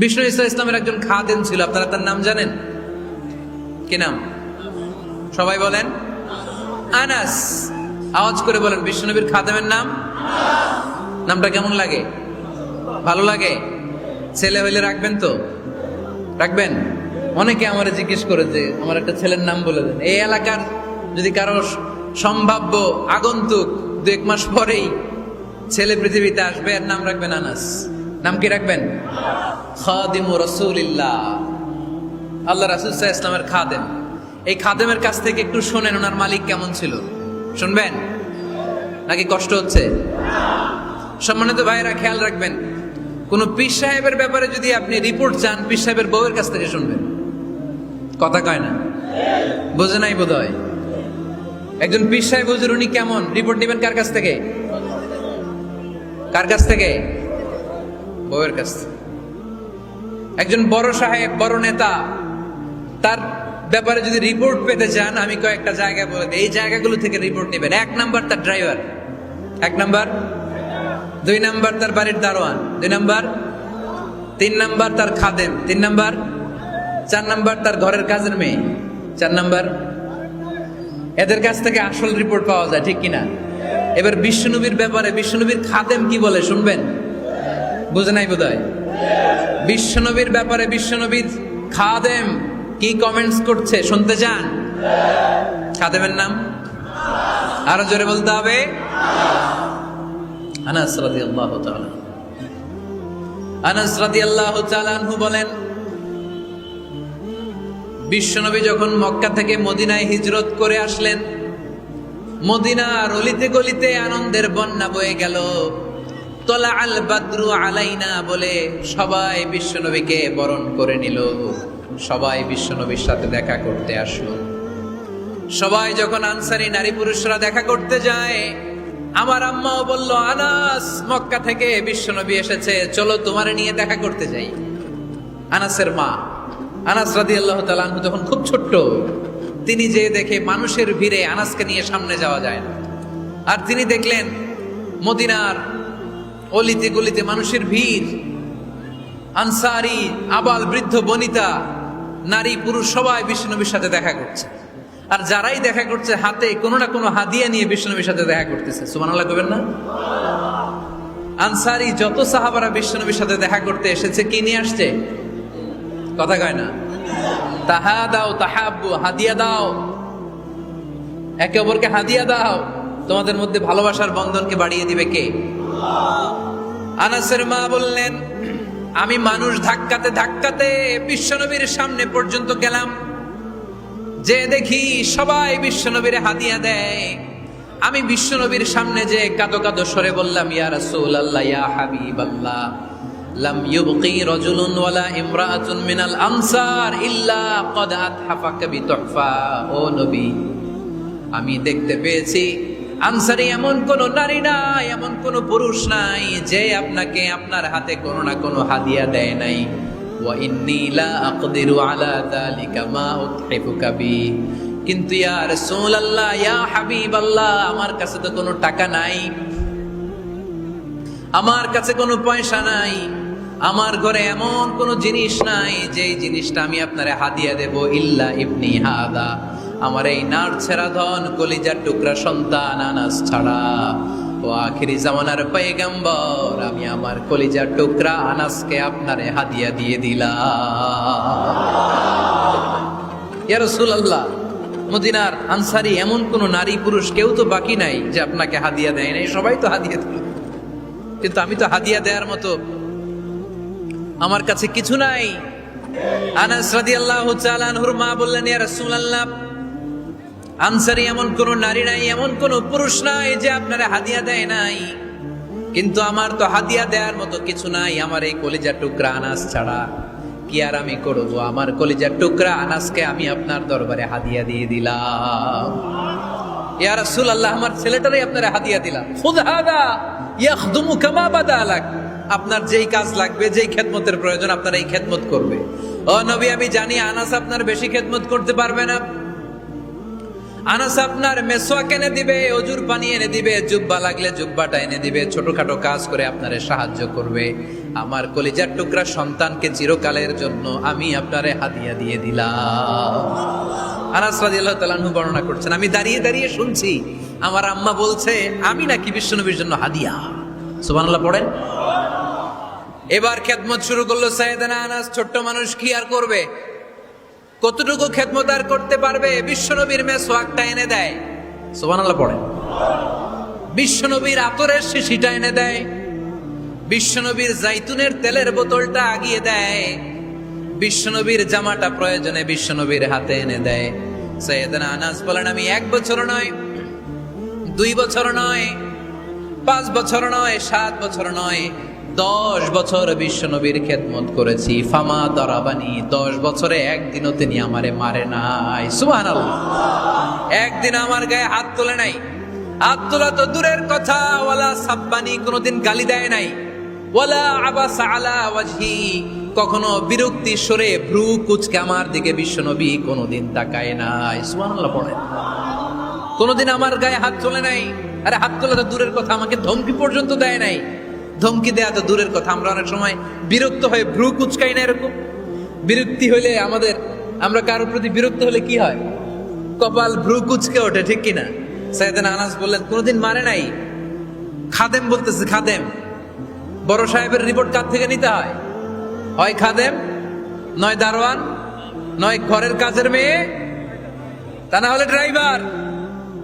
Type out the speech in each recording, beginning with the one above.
বিষ্ণু ঈসা ইসলামের একজন খাদেম ছিল, আপনারা তার নাম জানেন? কি নাম? সবাই বলেন আনাস। আওয়াজ করে বলেন, বিশ্বনবীর খাদেমের নাম। নামটা কেমন লাগে? ভালো লাগে? ছেলে হইলে রাখবেন তো? রাখবেন? অনেকে আমার জিজ্ঞেস করে যে আমার একটা ছেলের নাম বলে দেন। এই এলাকার যদি কারো সম্ভাব্য আগন্তুক 2-1 মাস পরেই ছেলে পৃথিবীতে আসবে, এর নাম রাখবেন আনাস। নাম কি রাখবেন? খাদিমু রাসূলিল্লাহ, আল্লাহ রাসূল সাল্লাল্লাহু আলাইহি ওয়াসাল্লামের খাদেম। এই খাদেমের কাছ থেকে একটু শোনেন ওনার মালিক কেমন ছিল। শুনবেন নাকি কষ্ট হচ্ছে? সম্মানিত ভাইরা, খেয়াল রাখবেন, কোন পীর সাহেবের ব্যাপারে যদি আপনি রিপোর্ট চান, পীর সাহেবের বউয়ের কাছ থেকে শুনবেন। কথা কয় না? বোঝে নাই বোধ হয়। একজন পীর সাহেব হুজুর উনি কেমন, রিপোর্ট নেবেন কার কাছ থেকে? কার কাছ থেকে? বউয়ের কাছ থেকে। একজন বড় সাহেব, বড় নেতা, তার ব্যাপারে যদি রিপোর্ট পেতে চান, আমি কয়েকটা জায়গা বলে দিই, এই জায়গাগুলো থেকে রিপোর্ট নেবেন। 1 নাম্বার তার ড্রাইভার, 1 নাম্বার। 2 নাম্বার তার বাড়ির দারোয়ান, 2 নাম্বার। 3 নাম্বার তার খাদেম, 3 নাম্বার। 4 নাম্বার তার ঘরের কাজের মেয়ে, 4 নাম্বার। এদের কাছ থেকে আসল রিপোর্ট পাওয়া যায়, ঠিক কিনা? এবার বিশ্বনবীর ব্যাপারে বিশ্বনবীর খাদেম কি বলে শুনবেন? বুঝে নাই বোধ হয়। বিশ্বনবীর ব্যাপারে বিশ্বনবীর খাদেম কি কমেন্টস করছে শুনতে চান? খাদেমের নাম আরো জোরে বলতে হবে। আনাস রাদিয়াল্লাহু তাআলা, আনাস রাদিয়াল্লাহু তাআলা আনহু বলেন, বিশ্বনবী যখন মক্কা থেকে মদিনায় হিজরত করে আসলেন, মদিনার অলিতে গলিতে আনন্দের বন্যা বয়ে গেল। তলা আল বাদরু আলাইনা বলে সবাই বিশ্বনবীকে বরণ করে নিল, সবাই বিশ্বনবীর সাথে দেখা করতে আসলো। সবাই যখন আনসারী নারী পুরুষরা দেখা করতে যায়, আমার আম্মাও বলল, আনাস, মক্কা থেকে বিশ্বনবী এসেছে, চলো তোমারে নিয়ে দেখা করতে যাই। আনাসের মা আনাস রাদিয়াল্লাহু তাআলা আনহু তখন খুব ছোট্ট, তিনি যে দেখে মানুষের ভিড়ে আনাসকে নিয়ে সামনে যাওয়া যায় না। আর তিনি দেখলেন মদিনার অলিতে গলিতে মানুষের ভিড়, আনসারী, আবাল বৃদ্ধ বনিতা, নারী পুরুষ সবাই বিশ্বনবীর সাথে দেখা করছে। আর যারাই দেখা করছে হাতে কোনো না কোনো হাদিয়া নিয়ে বিশ্বনবীর সাথে দেখা করতেছে। সুবহানাল্লাহ কইবেন না? আনসারী যত সাহাবারা বিশ্বনবীর সাথে দেখা করতে এসেছে, কি নিয়ে আসছে? কথা কয় না? তাহাদাও তাহাব্বু, হাদিয়া দাও, একে অপরকে হাদিয়া দাও। তোমাদের মধ্যে ভালোবাসার বন্ধনকে বাড়িয়ে দিবে কে? আনাসের মা বললেন, আমি মানুষ ধাক্কাতে ধাক্কাতে বিশ্বনবীর সামনে পর্যন্ত গেলাম, যে দেখি সবাই বিশ্বনবীর হাদিয়া দেয়। আমি বিশ্বনবীর সামনে যে কাঁদো কাঁদো সরে বললাম, ইয়া রাসূলুল্লাহ, ইয়া হাবিবাল্লাহ, লাম ইউবকি রাজুলুন ওয়ালা ইমরাআতুন মিনাল আনসার ইল্লা ক্বাদ আতহাফাকা বিতুহফা। ও নবী, আমি দেখতে পেয়েছি আনসারী এমন কোন নারী নাই, এমন কোন পুরুষ নাই যে আপনাকে আপনার হাতে কোনো না কোনো হাদিয়া দেয় নাই। ওয়া ইন্নী লা আকদিরু আলা যালিকা মা উতহিফুকা বি। কিন্তু ইয়া রাসূলুল্লাহ, ইয়া হাবিবাল্লাহ, আমার কাছে তো কোনো টাকা নাই, আমার কাছে কোনো পয়সা নাই, আমার ঘরে এমন কোনো জিনিস নাই যেই জিনিসটা আমি আপনারে হাদিয়া দেব, ইল্লা ইবনি হাদা, আমার এই নার ছেঁড়া ধন কলিজার টুকরা সন্তান আনাস ছাড়া। ও আখিরি জামানার পয়গম্বর, আমি আমার কলিজার টুকরা আনাসকে আপনারে হাদিয়া দিয়ে দিলাম। ইয়া রাসূলুল্লাহ, মদিনার আনসারী এমন কোন নারী পুরুষ কেউ তো বাকি নাই যে আপনাকে হাদিয়া দেয় নাই, সবাই তো হাদিয়া দিল, কিন্তু আমি তো হাদিয়া দেওয়ার মতো আমার কাছে কিছু নাই। আনাস রাদিয়াল্লাহু তাআলা আনহুর মা বললেন, ইয়া রাসূলুল্লাহ, আনসারী এমন কোন নারী নাই, এমন কোন পুরুষ নাই যে আপনারে হাদিয়া দেয় নাই, কিন্তু আমার তো হাদিয়া দেওয়ার মতো কিছু নাই আমার এই কলিজার টুকরা আনাস ছাড়া। কি আর আমি করব, আমার কলিজার টুকরা আনাসকে আমি আপনার দরবারে হাদিয়া দিয়ে দিলাম। ইয়া রাসূলুল্লাহ, আমার ছেলেটারই আপনারে হাদিয়া দিলাম। খুদ হাদা ইয়াখদুমু কামা বাদা লাক, আপনার যেই কাজ লাগবে, যেই খেদমতের প্রয়োজন, আপনার এই খেদমত করবে। ও নবী, আমি জানি আনাস আপনার বেশি খেদমত করতে পারবে না, আনাস আপনার মেসওয়াক এনে দিবে, অজুর পানি এনে দিবে, জুব্বা লাগলে জুব্বাটা এনে দিবে, ছোটখাটো কাজ করে আপনারে সাহায্য করবে। আমার কলিজার টুকরা সন্তানকে চিরকালের জন্য আমি আপনারে হাদিয়া দিয়ে দিলাম। আনাস রাদিয়াল্লাহু তাআলা আনহু বর্ণনা করছেন, আমি দাঁড়িয়ে দাঁড়িয়ে শুনছি আমার আম্মা বলছে আমি নাকি বিশ্বনবীর জন্য হাদিয়া। সুবহানাল্লাহ পড়েন। এবার খেদমত শুরু করলো সাইয়েদনা আনাস। ছোট্ট মানুষ কি আর করবে, কতটুকু খেদমত আর করতে পারবে? বিশ্বনবীর মেসওয়াকটা এনে দেয়। সুবহানাল্লাহ পড়েন। বিশ্বনবীর আতরের শিশিটা এনে দেয়, বিশ্বনবীর জাইতুনের তেলের বোতলটা আগিয়ে দেয়, বিশ্বনবীর জামাটা প্রয়োজনে বিশ্বনবীর হাতে এনে দেয়। সাইয়েদনা আনাস বলেন, আমি 1 বছর নয়, 2 বছর নয়, 5 বছর নয়, 7 বছর নয়, 10 বছর বিশ্বনবীর খেদমত করেছি। ফামা দরাবানি, 10 বছরে একদিনও তিনি আমারে মারে নাই। সুবহানাল্লাহ। একদিন আমার গায়ে হাত তোলে নাই। হাত তোলা তো দূরের কথা, ওয়ালা সাব্বানি, কোনোদিন গালি দেয় নাই। ওয়ালা আবাসা আলা ওয়াজহি, কখনো বিরক্তি সরে ভ্রু কুচকে আমার দিকে বিশ্বনবী কোনোদিন তাকায় নাই। সুবহানাল্লাহ পড়ে। কোনোদিন আমার গায়ে হাত তোলে নাই। আরে হাত তোলা তো দূরের কথা, আমাকে ধমকি পর্যন্ত দেয় নাই। ধমকি দেয়া তো দূরের কথা, আমরা অনেক সময় বিরক্ত হয়ে ভ্রু কুচকাই না। এরকম বিরক্তি হলে আমরা কারোর প্রতি বিরক্ত হলে কি হয়? কপাল ভ্রু কুচকে ওঠে, ঠিক কিনা? সাইয়েদনা আনাস বললেন কোনোদিন মারে নাই। খাদেম বলতেছে, খাদেম, বড় সাহেবের রিপোর্ট কার থেকে নিতে হয়? হয় খাদেম, নয় দারোয়ান, নয় ঘরের কাজের মেয়ে, তা না হলে ড্রাইভার।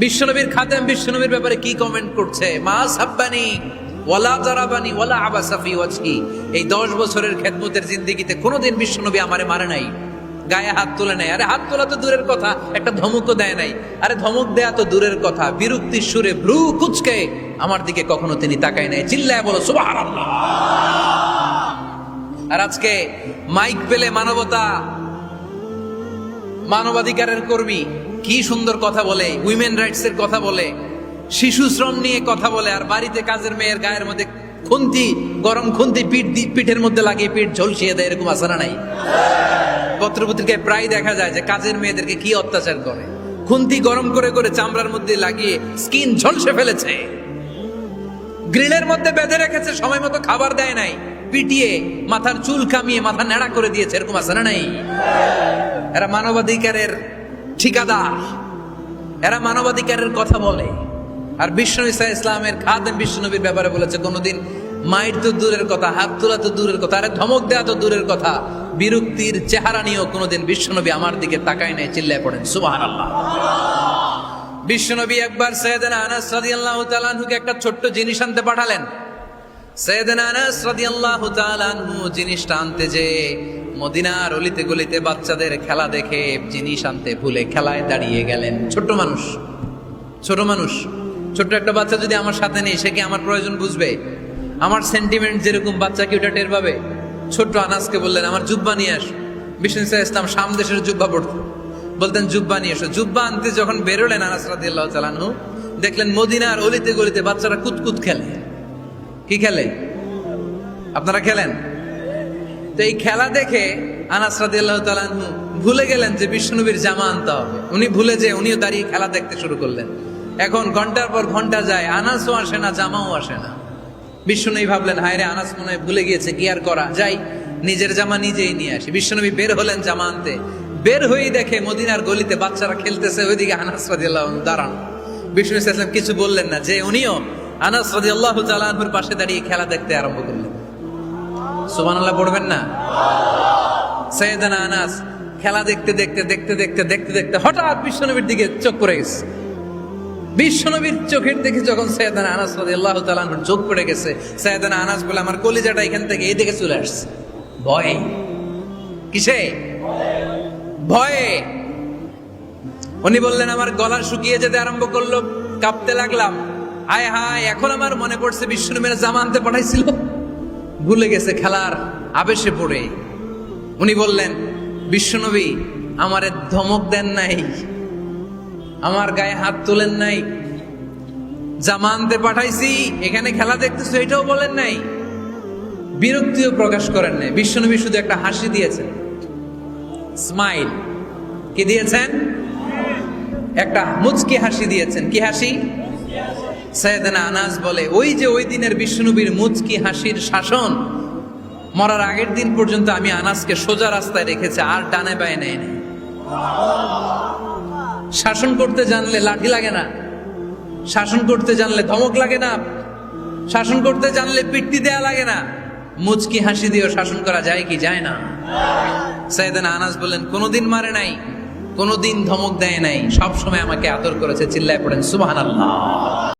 বিশ্বনবীর খাদেম বিশ্বনবীর ব্যাপারে কি কমেন্ট করছে? মা সাব্বানি ওয়ালা জারাবানি ওয়ালা আবাসা ফি ওয়াজহি। এই 10 বছরের খেদমতের জিন্দেগিতে কোনোদিন বিশ্বনবী আমারে মারে নাই, গায়ে হাত তোলে নাই। আরে হাত তোলা তো দূরের কথা, একটা ধমকও দেয় নাই। আরে ধমক দেয়া তো দূরের কথা, বিরক্তির সুরে ভ্রু কুচকে আমার দিকে কখনো তিনি তাকায় নাই। চিল্লায় বলো সুবহানাল্লাহ। আর আজকে মাইক পেলে মানবতা, মানবাধিকারের কর্মী কি সুন্দর কথা বলে, উইমেন রাইটস এর কথা বলে, শিশু শ্রম নিয়ে কথা বলে, আর বাড়িতে কাজের মেয়ের গায়ের মধ্যে খুন্তি, গরম খুন্তি পিঠের মধ্যে লাগিয়ে পিঠ ঝলসিয়ে দেয়। এরকম আসারা নাই? পত্রপত্রিকায় প্রায় দেখা যায় যে কাজের মেয়েদেরকে কি অত্যাচার করে। খুন্তি গরম করে করে চামড়ার মধ্যে লাগিয়ে স্কিন ঝলসে ফেলেছে, গ্রিলের মধ্যে বেঁধে রেখেছে, সময় মতো খাবার দেয় নাই, পিটিয়ে মাথার চুল কামিয়ে মাথা নেড়া করে দিয়েছে। এরকম আসারা নাই? এরা মানবাধিকারের ঠিকাদার, এরা মানবাধিকারের কথা বলে। আর বিশ্বনবী সাল্লাল্লাহু আলাইহি ইসলামের খাদেম বিশ্বনবীর ব্যাপারে বলেছে কোনোদিন মাইর তো দূরের কথা, হাত তোলা তো দূরের কথা, আরে ধমক দেয়া তো দূরের কথা, বিরক্তির চেহারা নিয়েও কোনোদিন বিশ্বনবী আমার দিকে তাকায় নাই। চিল্লায় পড়েন সুবহানাল্লাহ। বিশ্বনবী একবার সাইয়েদনা আনাস রাদিয়াল্লাহু তাআলা আনহুকে একটা ছোট্ট জিনিস আনতে পাঠালেন। সাইয়েদনা আনাস রাদিয়াল্লাহু তাআলা আনহু জিনিসটা আনতে যে মদিনার অলিতে গলিতে বাচ্চাদের খেলা দেখে জিনিস আনতে ভুলে খেলায় দাঁড়িয়ে গেলেন। ছোট মানুষ, ছোট্ট একটা বাচ্চা যদি আমার সাথে নেই, সে কি আমার প্রয়োজন বুঝবে? আমার সেন্টিমেন্ট যেরকম, বাচ্চা কি ওটা টের পাবে? ছোট্ট আনাসকে বললেন আমার জুব্বা নিয়ে আস। বিষ্ণু ইসলাম শাম দেশের জুব্বা পড়তেন, বলতেন জুব্বা নিয়ে এসো। জুব্বা আনতে যখন বেরোলেন আনাস রাদিয়াল্লাহু তাআলা আনহু, দেখলেন মদিনার অলিতে গলিতে বাচ্চারা কুতকুত খেলে। কি খেলে? আপনারা খেলেন তো? এই খেলা দেখে আনাস রাদিয়াল্লাহু তাআলা আনহু ভুলে গেলেন যে বিশ্বনবীর জামা আনতে হবে। উনি ভুলে যে উনিও দাঁড়িয়ে খেলা দেখতে শুরু করলেন। এখন ঘন্টার পর ঘন্টা যায়, আনাসও আসে না, জামাও আসে না। বিশ্বনবী ভাবলেন হায় রে, আনাস মনে হয় ভুলে গিয়েছে, কি আর করা যাই, নিজের জামা নিজেই নিয়ে আসি। বিশ্বনবী বের হলেন জামা আনতে। বের হয়েই দেখে মদিনার গলিতে বাচ্চারা খেলতেছে, ওইদিকে আনাস রাদিয়াল্লাহু আনহু দাঁড়ানো। বিষ্ণু ইসলাম কিছু বললেন না, যে উনিও আনাস রাদিয়াল্লাহু তাআলা আনহুর পাশে দাঁড়িয়ে খেলা দেখতে আরম্ভ করলেন। সুবহানাল্লাহ পড়বেন না? সাইয়েদনা আনাস খেলা দেখতে দেখতে হঠাৎ বিশ্বনবীর দিকে চোখ পড়ে গেছে। বিশ্বনবীর চোখের দেখে যখন সাইয়েদনা আনাস রাদিয়াল্লাহু তাআলা আনহুর চোখ পড়ে গেছে, সাইয়েদনা আনাস বলে আমার কলিজাটা এখান থেকে এই দিকে চলে আসছে। ভয়ে। কিসে? ভয়ে। উনি বললেন আমার গলা শুকিয়ে যেতে আরম্ভ করলো, কাঁপতে লাগলাম। হায় হায়, এখন আমার মনে পড়ছে বিশ্বনবীর জামা আনতে পাঠাইছিল, ভুলে গেছে খেলার আবেশে পড়ে। উনি বললেন বিশ্বনবী আমারে ধমক দেন নাই, আমার গায়ে হাত তোলেন নাই, জামা আনতে পাঠাইছি, এখানে খেলা দেখতেছো এটাও বলেন নাই, বিরক্তিও প্রকাশ করেন নাই। বিশ্বনবী শুধু একটা হাসি দিয়েছেন, স্মাইল। কি দিয়েছেন? একটা মুচকি হাসি দিয়েছেন। কি হাসি? সাইয়েদনা আনাস বলে, ওই যে ওই দিনের বিশ্বনবীর মুচকি হাসির শাসন, মরার আগের দিন পর্যন্ত আমি আনাসকে সোজা রাস্তায় রেখেছি, আর ডানে বায়ে নেই। শাসন করতে জানলে লাঠি লাগে না, শাসন করতে জানলে ধমক লাগে না, শাসন করতে জানলে পিট্টি দেয়া লাগে না। মুচকি হাসি দিয়েও শাসন করা যায় কি যায় না? সাইয়েদনা আনাস বলেন, কোনোদিন মারে নাই, কোনোদিন ধমক দেয় নাই, সব সময় আমাকে আদর করেছে। চিল্লায় পড়েন সুবহানাল্লাহ।